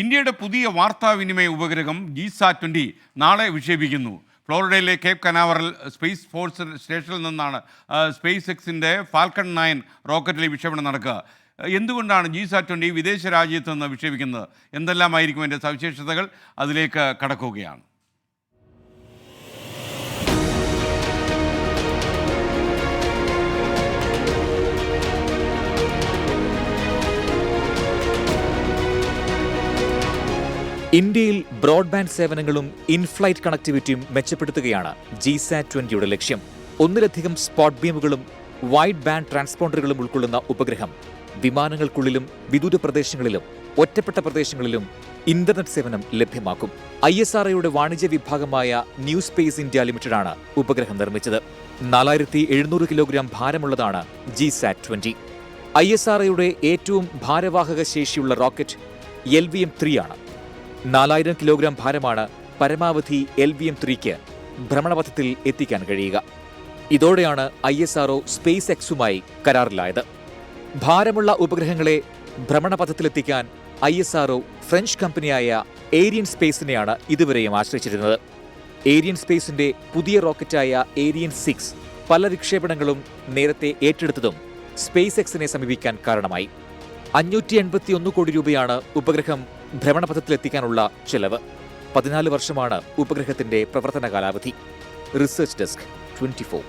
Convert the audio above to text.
ഇന്ത്യയുടെ പുതിയ വാർത്താവിനിമയ ഉപഗ്രഹം GSAT-20 നാളെ വിക്ഷേപിക്കുന്നു. ഫ്ലോറിഡയിലെ കേപ്പ് കനാവറൽ സ്പേസ് ഫോഴ്സ് സ്റ്റേഷനിൽ നിന്നാണ് സ്പേസ് എക്സിൻ്റെ ഫാൽക്കൺ 9 റോക്കറ്റിലെ വിക്ഷേപണം നടക്കുക. എന്തുകൊണ്ടാണ് GSAT-20 വിദേശ രാജ്യത്ത് നിന്ന് വിക്ഷേപിക്കുന്നത്? എന്തെല്ലാമായിരിക്കും അതിൻ്റെ സവിശേഷതകൾ? അതിലേക്ക് കടക്കുകയാണ്. ഇന്ത്യയിൽ ബ്രോഡ്ബാൻഡ് സേവനങ്ങളും ഇൻഫ്ലൈറ്റ് കണക്ടിവിറ്റിയും മെച്ചപ്പെടുത്തുകയാണ് GSAT-20യുടെ ലക്ഷ്യം. ഒന്നിലധികം സ്പോട്ട് ബീമുകളും വൈഡ് ബാൻഡ് ട്രാൻസ്പോണ്ടറുകളും ഉൾക്കൊള്ളുന്ന ഉപഗ്രഹം വിമാനങ്ങൾക്കുള്ളിലും വിദൂര പ്രദേശങ്ങളിലും ഒറ്റപ്പെട്ട പ്രദേശങ്ങളിലും ഇന്റർനെറ്റ് സേവനം ലഭ്യമാക്കും. ISROയുടെ വാണിജ്യ വിഭാഗമായ ന്യൂ സ്പേസ് ഇന്ത്യ ലിമിറ്റഡാണ് ഉപഗ്രഹം നിർമ്മിച്ചത്. 4700 കിലോഗ്രാം ഭാരമുള്ളതാണ് GSAT-20. ISROയുടെ ഏറ്റവും ഭാരവാഹക ശേഷിയുള്ള റോക്കറ്റ് LVM-3 ആണ്. 4000 കിലോഗ്രാം ഭാരമാണ് പരമാവധി LVM-3ക്ക് ഭ്രമണപഥത്തിൽ എത്തിക്കാൻ കഴിയുക. ഇതോടെയാണ് ISRO സ്പേസ് എക്സുമായി കരാറിലായത്. ഭാരമുള്ള ഉപഗ്രഹങ്ങളെ ഭ്രമണപഥത്തിലെത്തിക്കാൻ ISRO ഫ്രഞ്ച് കമ്പനിയായ ഏരിയൻ സ്പേസിനെയാണ് ഇതുവരെയും ആശ്രയിച്ചിരുന്നത്. ഏരിയൻ സ്പേസിന്റെ പുതിയ റോക്കറ്റായ ഏരിയൻ 6 പല വിക്ഷേപണങ്ങളും നേരത്തെ ഏറ്റെടുത്തതും സ്പേസ് എക്സിനെ സമീപിക്കാൻ കാരണമായി. 581 കോടി രൂപയാണ് ഉപഗ്രഹം ഭ്രമണപഥത്തിലെത്തിക്കാനുള്ള ചെലവ്. 14 വർഷമാണ് ഉപഗ്രഹത്തിന്റെ പ്രവർത്തന കാലാവധി. Research desk 24.